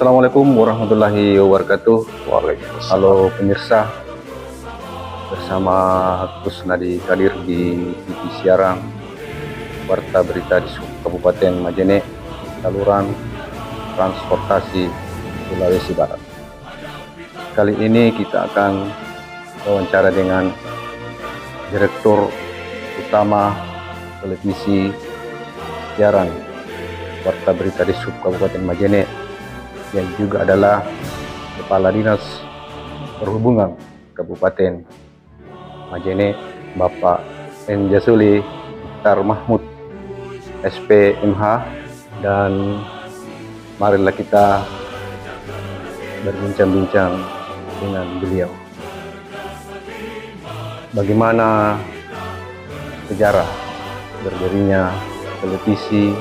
Assalamualaikum warahmatullahi wabarakatuh. Waalaikumsalam. Halo pemirsa, bersama Kusnadi Kadir di TV Siarang, Warta Berita di Kabupaten Majene, saluran transportasi Sulawesi Barat. Kali ini kita akan wawancara dengan Direktur Utama Televisi Siaran Warta Berita di Kabupaten Majene, yang juga adalah Kepala Dinas Perhubungan Kabupaten Majene, Bapak N. Jasuli Mukhtar Mahmud, SPMH, dan marilah kita berbincang-bincang dengan beliau. Bagaimana sejarah berdirinya televisi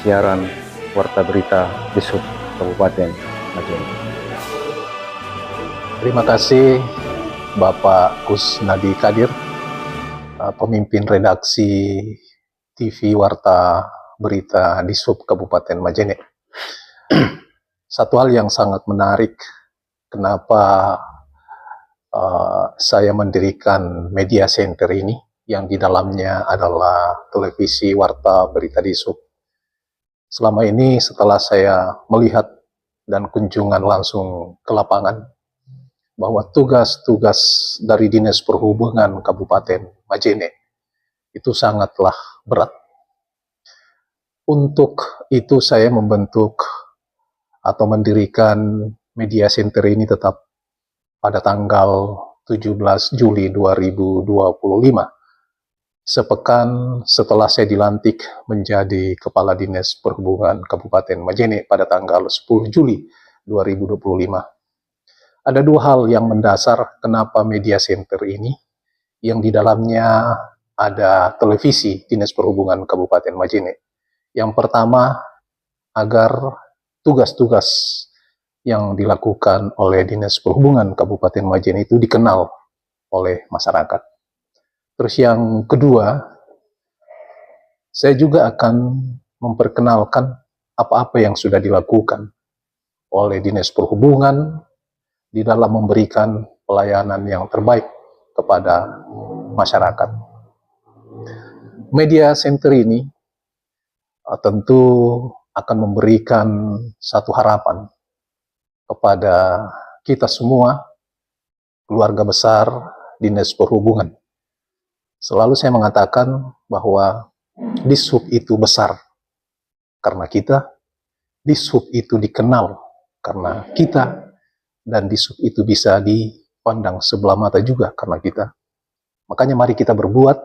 siaran Warta Berita di Kabupaten Majene. Terima kasih Bapak Kusnadi Kadir, pemimpin redaksi TV Warta Berita di Kabupaten Majene. Satu hal yang sangat menarik, kenapa saya mendirikan media center ini, yang di dalamnya adalah televisi Warta Berita di Selama ini setelah saya melihat dan kunjungan langsung ke lapangan, bahwa tugas-tugas dari Dinas Perhubungan Kabupaten Majene itu sangatlah berat. Untuk itu saya membentuk atau mendirikan media center ini tetap pada tanggal 17 Juli 2025. Sepekan setelah saya dilantik menjadi Kepala Dinas Perhubungan Kabupaten Majene pada tanggal 10 Juli 2025. Ada dua hal yang mendasar kenapa media center ini, yang di dalamnya ada televisi Dinas Perhubungan Kabupaten Majene. Yang pertama, agar tugas-tugas yang dilakukan oleh Dinas Perhubungan Kabupaten Majene itu dikenal oleh masyarakat. Terus yang kedua, saya juga akan memperkenalkan apa-apa yang sudah dilakukan oleh Dinas Perhubungan di dalam memberikan pelayanan yang terbaik kepada masyarakat. Media center ini tentu akan memberikan satu harapan kepada kita semua, keluarga besar Dinas Perhubungan. Selalu saya mengatakan bahwa Dishub itu besar karena kita, Dishub itu dikenal karena kita, dan Dishub itu bisa dipandang sebelah mata juga karena kita. Makanya mari kita berbuat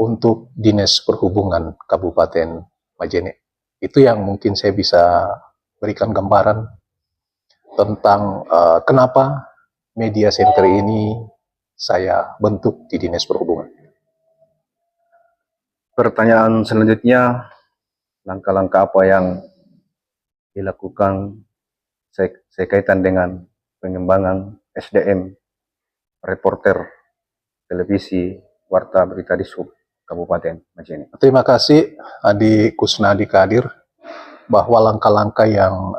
untuk Dinas Perhubungan Kabupaten Majene. Itu yang mungkin saya bisa berikan gambaran tentang kenapa media center ini saya bentuk di Dinas Perhubungan. Pertanyaan selanjutnya, langkah-langkah apa yang dilakukan sekaitan dengan pengembangan SDM reporter televisi Warta Berita di Kabupaten Majene? Terima kasih Adik Kusnadi Kadir, bahwa langkah-langkah yang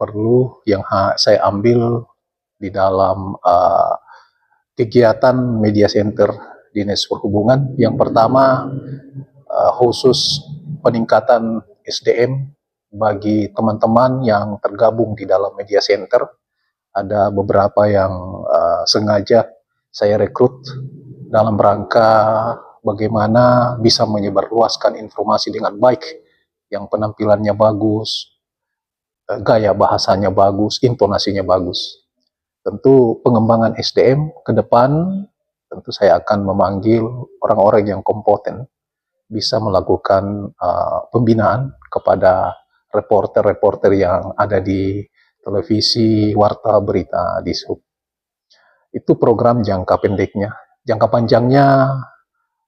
perlu yang saya ambil di dalam kegiatan media center Dinas Perhubungan. Yang pertama, khusus peningkatan SDM bagi teman-teman yang tergabung di dalam media center. Ada beberapa yang sengaja saya rekrut dalam rangka bagaimana bisa menyebarluaskan informasi dengan baik, yang penampilannya bagus, gaya bahasanya bagus, intonasinya bagus. Tentu pengembangan SDM ke depan, tentu saya akan memanggil orang-orang yang kompeten, bisa melakukan pembinaan kepada reporter-reporter yang ada di televisi Warta Berita di Itu program jangka pendeknya. Jangka panjangnya,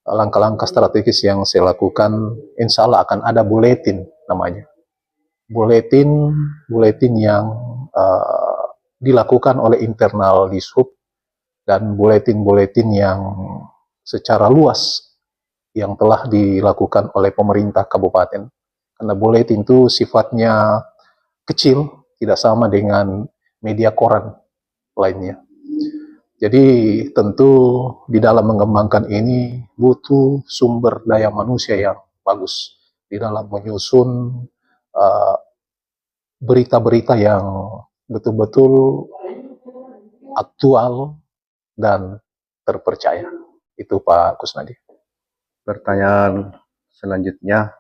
langkah-langkah strategis yang saya lakukan, insya Allah akan ada buletin namanya. Buletin yang dilakukan oleh internal di dan buletin-buletin yang secara luas yang telah dilakukan oleh pemerintah kabupaten. Karena buletin itu sifatnya kecil, tidak sama dengan media koran lainnya. Jadi tentu di dalam mengembangkan ini butuh sumber daya manusia yang bagus di dalam menyusun berita-berita yang betul-betul aktual dan terpercaya. Itu Pak Kusnadi. Pertanyaan selanjutnya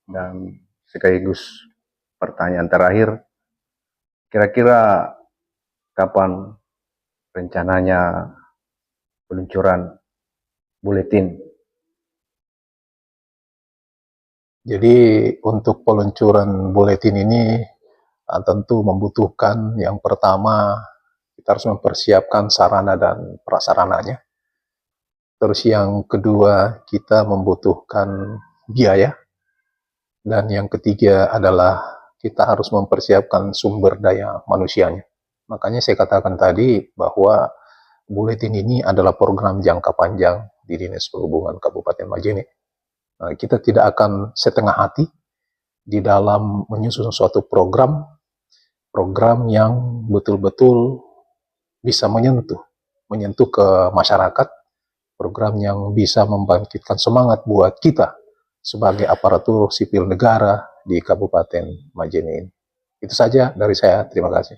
dan sekaligus pertanyaan terakhir, kira-kira kapan rencananya peluncuran buletin? Jadi untuk peluncuran buletin ini tentu membutuhkan yang pertama kita harus mempersiapkan sarana dan prasarananya. Terus yang kedua kita membutuhkan biaya. Dan yang ketiga adalah kita harus mempersiapkan sumber daya manusianya. Makanya saya katakan tadi bahwa buletin ini adalah program jangka panjang di Dinas Perhubungan Kabupaten Majene. Nah, kita tidak akan setengah hati di dalam menyusun suatu program yang betul-betul bisa menyentuh ke masyarakat, program yang bisa membangkitkan semangat buat kita sebagai aparatur sipil negara di Kabupaten Majene ini. Itu saja dari saya, terima kasih.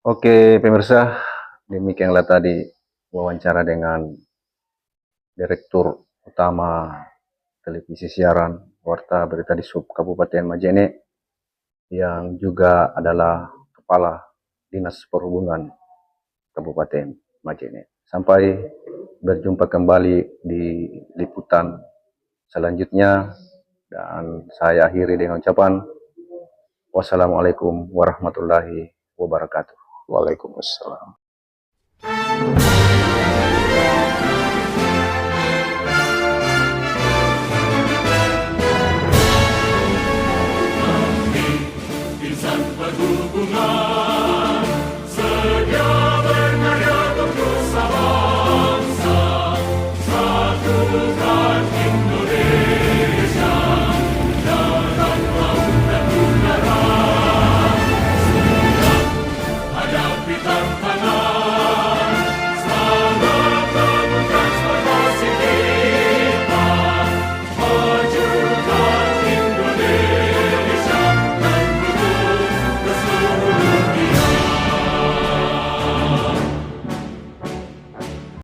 Oke pemirsa, demikianlah tadi wawancara dengan Direktur Utama Televisi Siaran Warta Berita di Sub Kabupaten Majene yang juga adalah Kepala Dinas Perhubungan Kabupaten Majene. Sampai berjumpa kembali di liputan selanjutnya, dan saya akhiri dengan ucapan wassalamualaikum warahmatullahi wabarakatuh. Waalaikumsalam. Insan perhubungan sedia bernada berusaha bangsa, satukan Indonesia dalam laut dan udara. Sudah hadapi tantangan